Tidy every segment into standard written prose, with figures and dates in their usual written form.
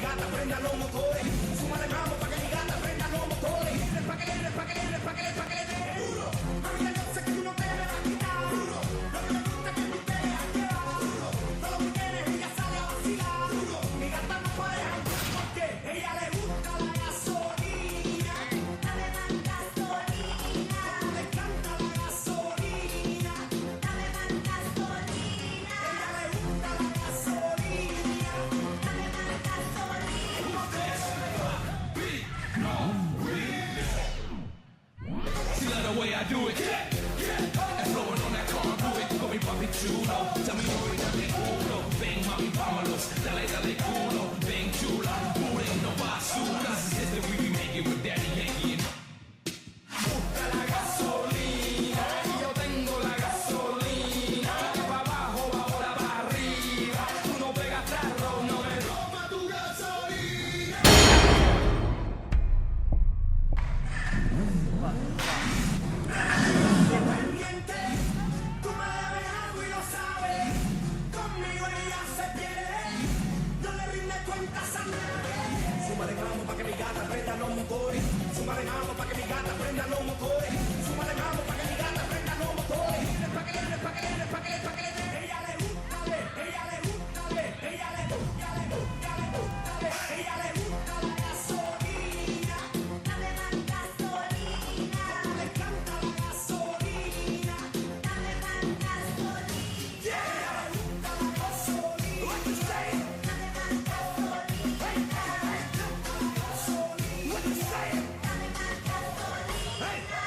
gata prendan los motores. Súmale mambo pa' que mi gata prenda los motores. Pa' que le dé duro. Mami, ya yo sé que tú no te me vas a quitar. Duro. Lo que me gusta es que tú te dejas llevar. Duro. Todos los weekendes ella sale a vacilar. Duro. Mi gata no puede janguear porque ella le gusta la gasolina. Dame más gasolina, Le encanta la gasolina. dame más gasolina, Ella le gusta la gasolina. dame más gasolina. She love the way I do it. And flowing on that car, do it. Call me papi chulo. Tell me no dale uno. Ven mami, vámonos. Dale, dale uno. Ven chula. Pure no basura. Sister, we be making with Daddy Yankee. Busca la gasolina. Y yo tengo la gasolina. Pa' abajo, ahora pa' arriba. Tú no pegas carro, no me toma tu gasolina. Pendiente, tú me debes algo y lo sabes. Conmigo ella se quiere. No le rindes cuentas a nadie. Súmale mambo pa' que mi gata prenda los motores. Súmale mambo pa' que mi gata prenda los motores. Súmale mambo pa' que mi gata prenda los motores. Pa' que le dé. Ella le gusta, ella le gusta la gasolina. Dame más gasolina, Le encanta la gasolina. dame más gasolina, Ella le gusta la gasolina. What you say? dame más gasolina, What you say? dame más gasolina.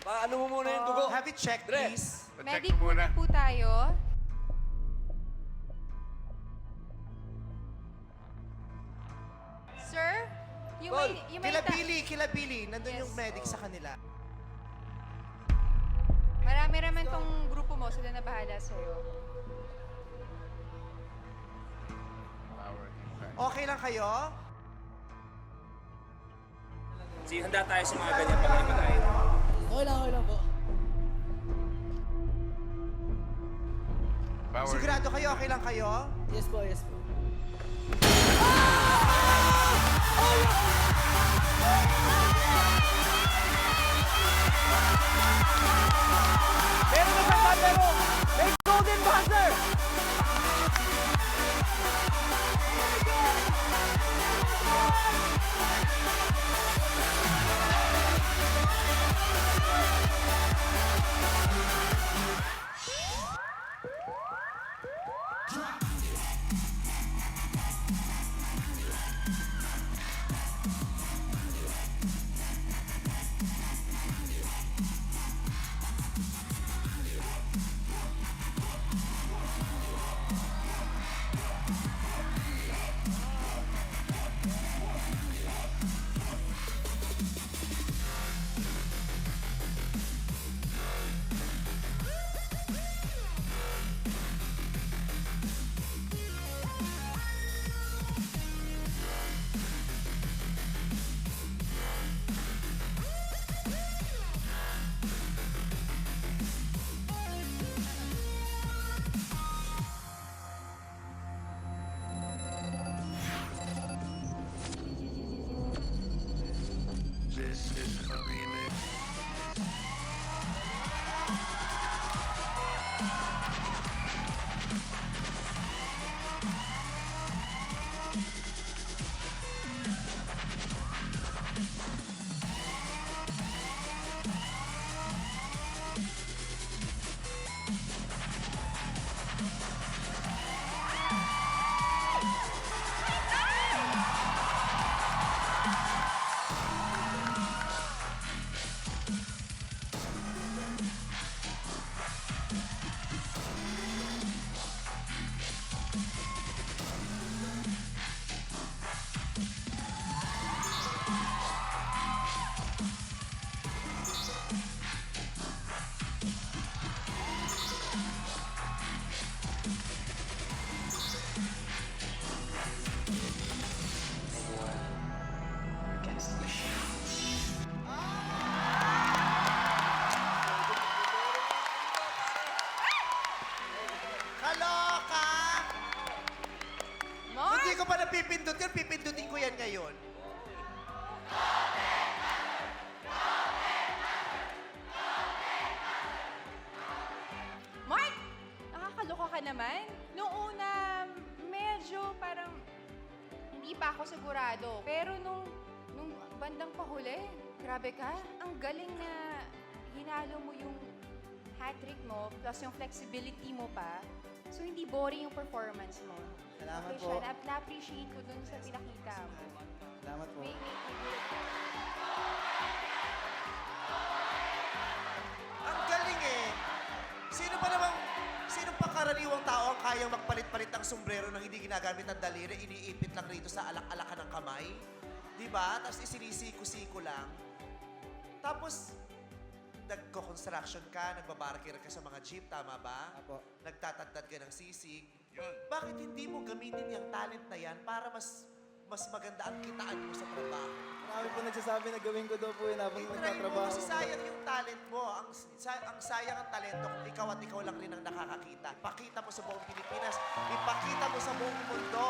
Paano mo muna yung dugo? Have it checked, Dre. please. Medic muna po tayo. Sir, yung Tol, may Kila Billy. Nandun Yes. yung medic sa kanila. marami naman tong grupo mo, sila na bahala sa'yo. Okay lang kayo? Sige, handa tayo sa mga ganyan pag-imatay. Okay lang po. Sigurado kayo, okay lang kayo? Yes po, yes po. Meron na sa camera! May golden buzzer! pipindot yun, pipindutin ko yan ngayon. Mark! Nakakaloka ka naman. Noong una, medyo parang hindi pa ako sigurado. Pero nung bandang pahuli, grabe ka. Ang galing na hinalo mo yung hat-trick mo, plus yung flexibility mo pa. So, hindi boring yung performance mo. Salamat Okay po. siya. Na-appreciate ko dun sa pinakita mo. Salamat po. May Ang galing eh. Sino pa karaniwang tao ang kayang magpalit-palit ng sombrero nang hindi ginagamit ng daliri, iniipit lang rito sa alak-alakan ng kamay? Di ba? Tapos isinisiko-siko lang. Tapos, nagko-construction ka, nagbabarkir ka sa mga jeep, tama ba? Apo. Nagtatagtad ka ng sisig. Bakit hindi mo gamitin yung talent na yan para mas maganda ang kitaan mo sa trabaho? Marami po nagsasabi na gawin ko daw po yun habang I-try mo nagtatrabaho. kasi sayang yung talent mo. Ang sayang ang talento kung ikaw at ikaw lang rin ang nakakakita. Pakita mo sa buong Pilipinas. Ipakita mo sa buong mundo.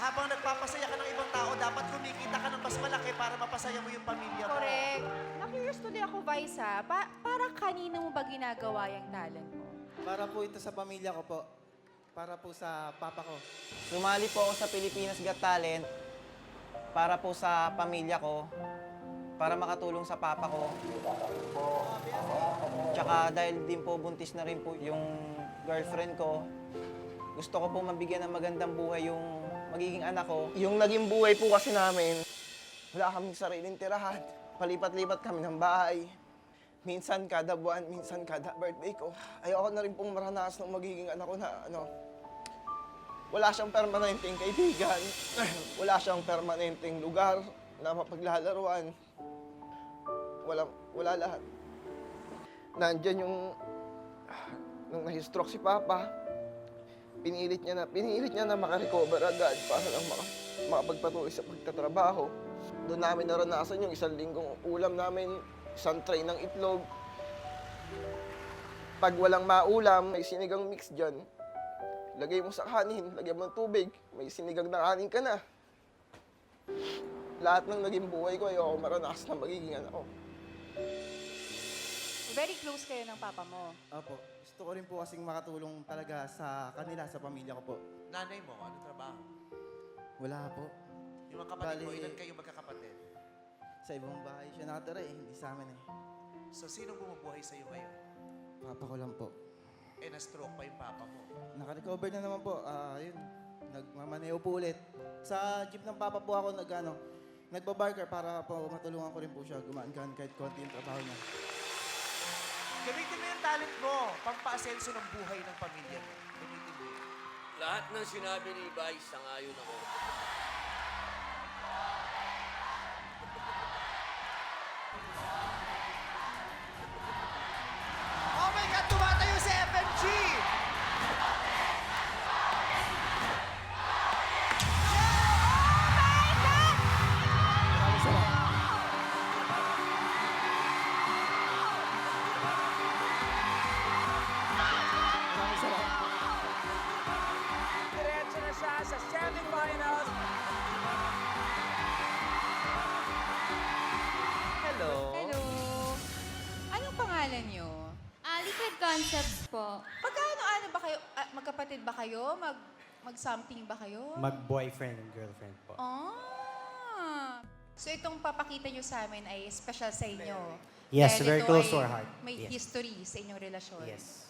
Habang nagpapasaya ka ng ibang tao, dapat kumikita ka ng mas malaki para mapasaya mo yung pamilya mo. correct. Na-curious tuloy ako, Vice, ha? Para kanino mo ba ginagawa yung talent mo? Para po ito sa pamilya ko po. Para po sa papa ko. Sumali po ako sa Pilipinas Got Talent para po sa pamilya ko, para makatulong sa papa ko. Tsaka dahil din po buntis na rin po yung girlfriend ko, gusto ko po mabigyan ng magandang buhay yung magiging anak ko. Yung naging buhay po kasi namin, wala kaming sariling tirahan. Palipat-lipat kami ng bahay. Minsan kada buwan, minsan kada birthday ko. Ayoko na rin pong maranas ng magiging anak ko na wala siyang permanenteng kaibigan. Wala siyang permanenteng lugar na mapaglalaruan. Wala lahat. Nandyan yung nung nahistroke si Papa, pinilit niya na makarecover agad para lang makapagpatuloy sa pagtatrabaho. Doon namin naranasan yung 1 linggong ulam namin, 1 tray ng itlog. Pag walang maulam, may sinigang mix dyan. Lagay mo sa kanin, lagyan mo ng tubig, may sinigang na kanin ka na. Lahat ng naging buhay ko, ayoko maranasan na magiging anak ko. Very close kayo ng papa mo. Opo. Gusto ko rin po kasing makatulong talaga sa kanila, sa pamilya ko po. Nanay mo, ano trabaho? Wala po. Yung mga kapatid mo, Bali- ilan kayo magkakapatid? Sa ibang bahay siya nakatira eh, hindi sa amin eh. So, sino bumubuhay sa'yo ngayon? Papa ko lang po. Na-stroke pa yung papa mo. Naka-recover na naman po. Yun, nagmamaneo po ulit. Sa jeep ng papa po ako nagbabarker para po matulungan ko rin po siya gumaan-gaan kahit konti yung trabaho niya. Gamitin mo yung talent mo, pampaasenso ng buhay ng pamilya mo. Gamitin mo yun. Lahat ng sinabi ni Vice, sangayon ako. Oh my God, tumatayo si FMG! Diretso na siya sa semifinals. Hello. Hello! Anong pangalan niyo? Liquid Concepts po. Magkano-ano ba kayo? Magkapatid ba kayo? Mag-something ba kayo? Mag-boyfriend and girlfriend po. Ah! So itong papakita niyo sa amin ay special sa inyo? Yes, Dahil very ito close ay to our heart. May Yes. history sa inyong relasyon. Yes.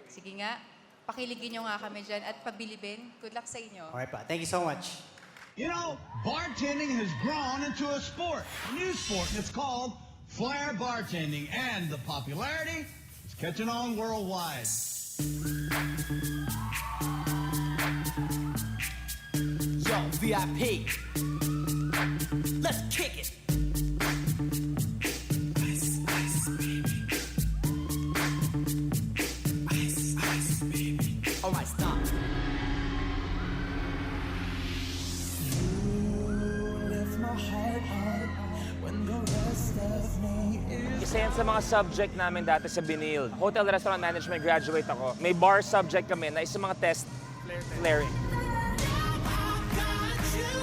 Sige nga, pakiligin niyo nga kami dyan at pabilibin. Good luck sa inyo. Alright pa. Thank you so much. You know, bartending has grown into a sport, a new sport, and it's called flair bartending. And the popularity is catching on worldwide. Yo, VIP. Let's kick it. Ice, ice, baby. Ice, ice, baby. All right, stop. Isa yan sa mga subject namin dati sa Binil. Hotel Restaurant Management graduate ako. May bar subject kami na isa mga test, flaring. I got you.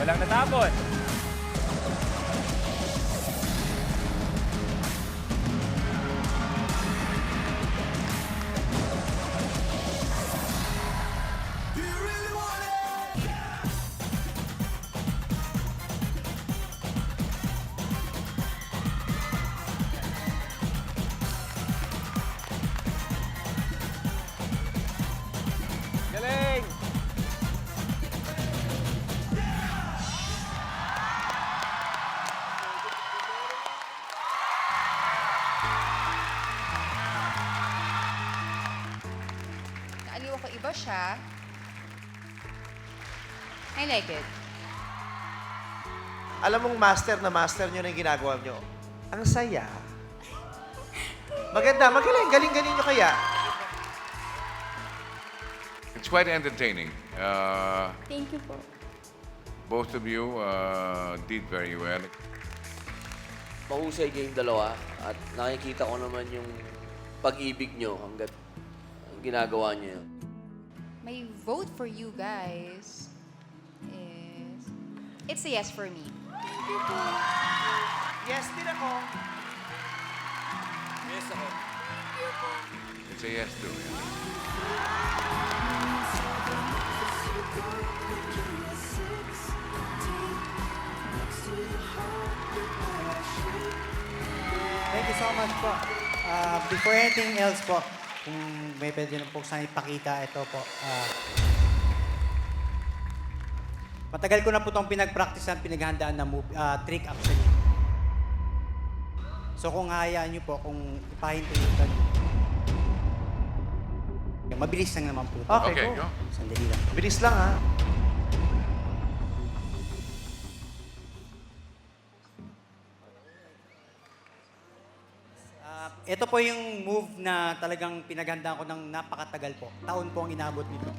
Walang natapon. Do you really want it? Galing! Naaliw ako, iba siya. I like it. Alam mong master na master nyo na yung ginagawa nyo. Ang saya. Maganda, magaling. Galing-galing nyo kaya. It's quite entertaining. Thank you po. Both of you did very well. Mahusay kayong dalawa at nakikita ko naman yung pag-ibig nyo hanggat ginagawa nyo yun. My vote for you guys is... It's a yes for me. Yes, din ako. Yes ako. It's a yes to me. Thank you so much po. Before anything else po, kung may pwede na po sana ipakita, ito po. Matagal ko na po itong pinag-practicean, pinaghandaan na move, trick actually. So kung hayaan niyo po, kung ipahintuin mabilis lang naman po. Okay, Okay, go. go. Sandali lang. Bilis lang, ha? Ito po yung move na talagang pinaghandaan ko ng napakatagal po. Taon po ang inabot nito.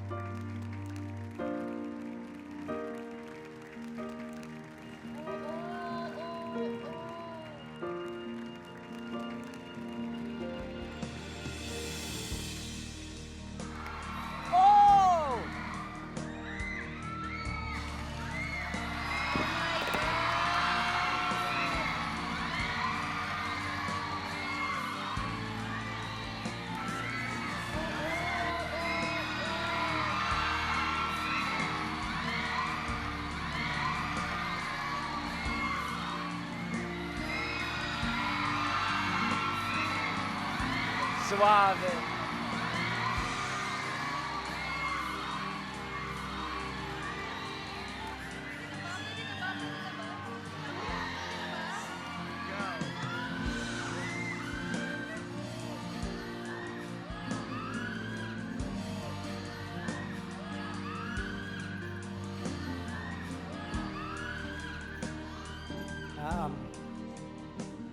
Suave.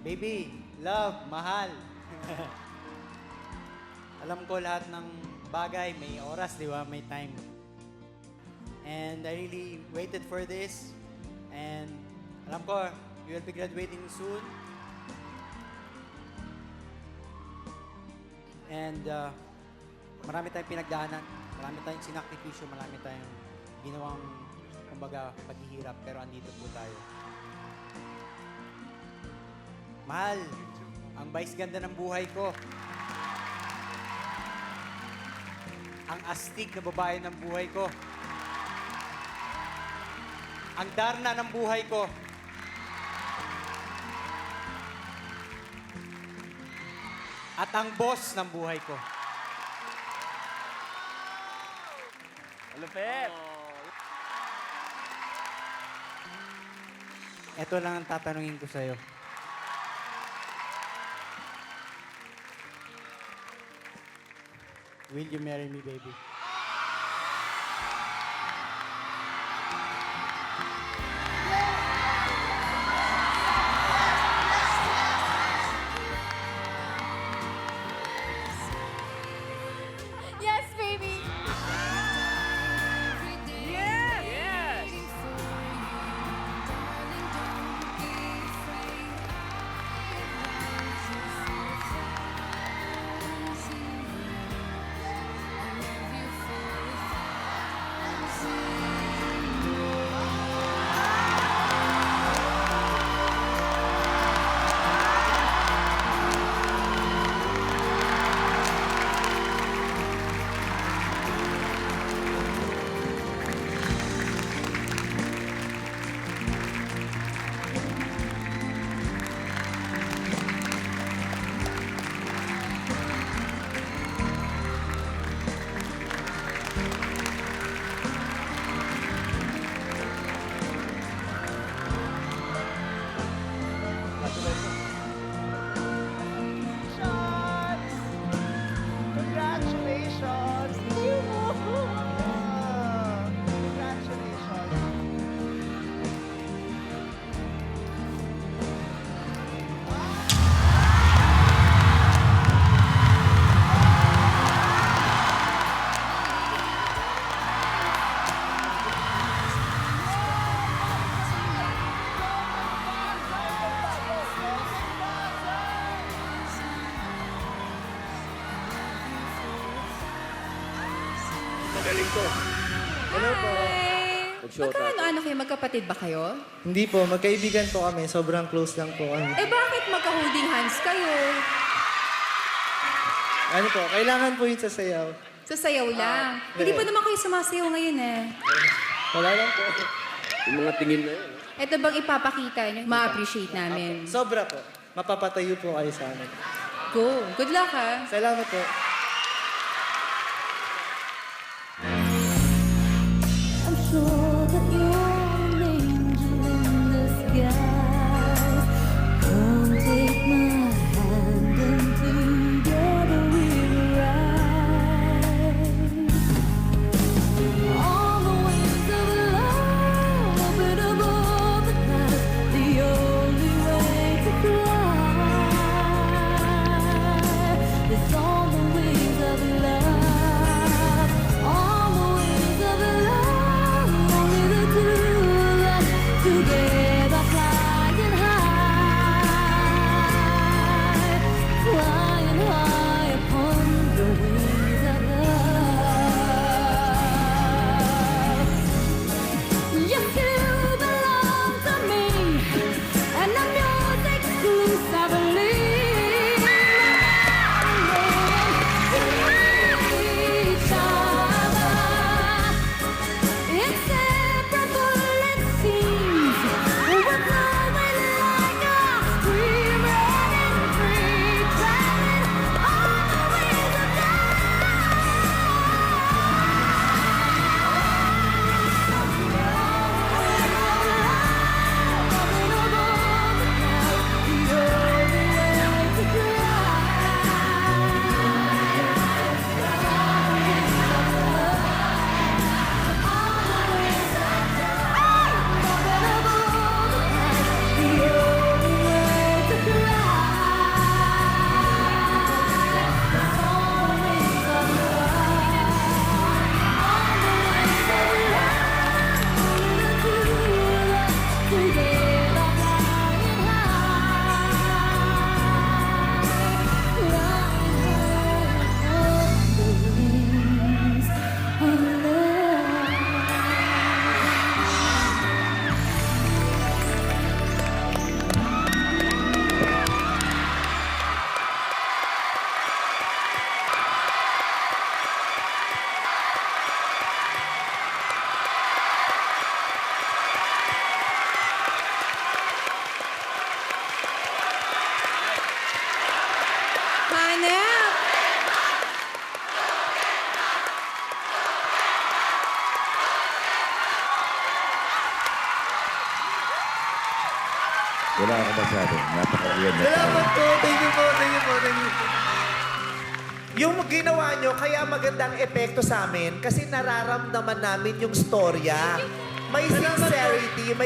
Baby, love, mahal. Alam ko lahat ng bagay, may oras, di ba? May time. And I really waited for this. And alam ko, you will be graduating soon. And marami tayong pinagdaanan, marami tayong sinakripisyo, marami tayong ginawang, kumbaga, paghihirap. Pero andito po tayo. Mahal, ang vice ganda ng buhay ko. Ang astig na babae ng buhay ko. Ang darna ng buhay ko. At ang boss ng buhay ko. Malupit. Ito lang ang tatanungin ko sa'yo. Will you marry me, baby? Yes, baby! Yes! Congratulations! Congratulations! Magaling to. Hello po. Mag-shota. Magkaano-ano kayo? Magkapatid ba kayo? Hindi po, magkaibigan po kami. Sobrang close lang po kami. Eh bakit magka-holding hands kayo? Ano po, kailangan po yun sa sayaw. Sa sayaw lang. Hindi pa naman kayo sumasayaw ngayon eh. Wala lang po. Yung mga tingin na yun. Ito bang ipapakita nyo? Ma-appreciate namin. Sobra po. Mapapatayo po kayo sa amin. Go. Good luck ha. Salamat po. I'm sure that you're an angel in disguise. Come take my hand and together we will rise. On the wings of love, up and above the clouds, the only way to fly is on the wings of love. On the wings of love, only the two of us together flying high upon the wings of love. You still belong to me, and I'm yours exclusively. Each other, inseparable it seems. We're flowing like a stream, running free, traveling on the wings of Hanap! Wala ako masabi. Napaka-weird na Salamat po. Thank you po. Thank you po. Thank you. Yung ginawa nyo, kaya magandang epekto sa amin kasi nararamdaman namin yung storya. May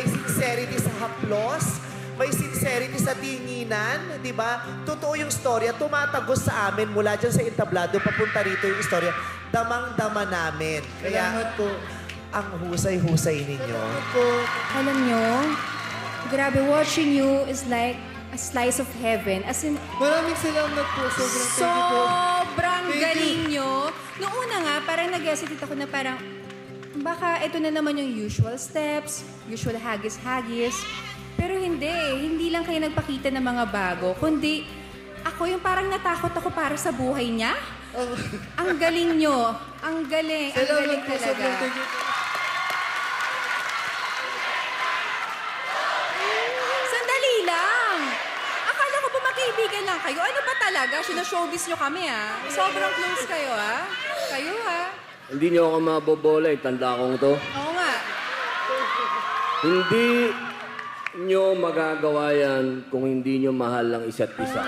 sincerity sa haplos, may sincerity sa tinginan, di ba? Totoo yung storya, tumatagos sa amin mula dyan sa entablado, papunta rito yung storya. Damang-dama namin. Salamat Kaya po. ang husay-husay ninyo. Salamat po. Alam nyo, grabe, watching you is like a slice of heaven. As in, Maraming salamat po. Sobrang thank you po. sobrang Thank you. galing nyo. Noong una nga, parang nag-hesitate ako na parang, baka ito na naman yung usual steps, usual hagis-hagis. Pero hindi lang kayo nagpakita ng mga bago, kundi ako yung parang natakot ako para sa buhay niya. Ang galing nyo. Ang galing. Ang Salamat galing po. talaga. Sobrang thank you po. Sandali lang. Akala ko ba magkaibigan lang kayo? Ano ba talaga? Sino-showbiz nyo kami, ah. Sobrang close kayo, ah. Kayo, ah. Hindi niyo ako mabobola, tanda kong to. Oo nga. Hindi niyo magagawa yan kung hindi niyo mahal ang isa't isa.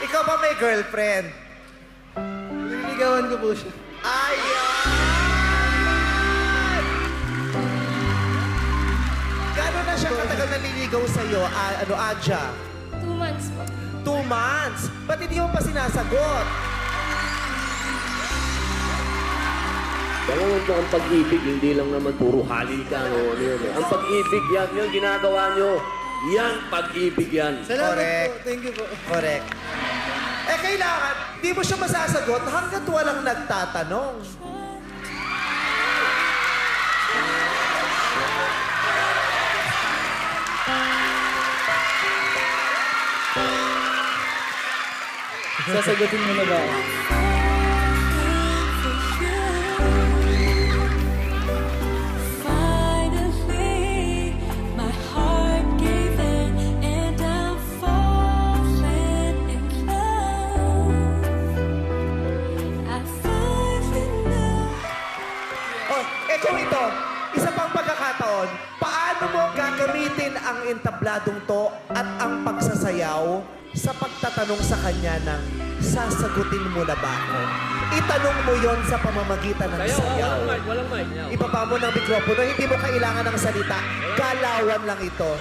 Ikaw ba may girlfriend? Nililigawan ko po siya. Ayan! Gano'n na siya katagal naliligaw sa'yo, Adja? 2 months po. 2 months? Ba't hindi mo pa sinasagot? Alam mo po, ang pag-ibig, hindi lang naman puro halikan o ano yun. Ang pag-ibig, yan yung ginagawa nyo. Yan, pag-ibig yan. Salamat Correct. po. Thank you po. Correct. Eh, kailangan, di mo siya masasagot hanggat walang nagtatanong. Sasagutin mo na ba ako? Finally, my heart gave in, and I'm falling in love. I finally know. Oh, kung ito, isa pang pagkakataon, paano mo gagamitin ang entabladong to at ang pagsasayaw sa pagtatanong sa kanya ng sasagutin mo na ba ako? Itanong mo yon sa pamamagitan ng sayaw. Walang mic. Ibaba mo ng mikropono, hindi mo kailangan ng salita. Galawan lang ito.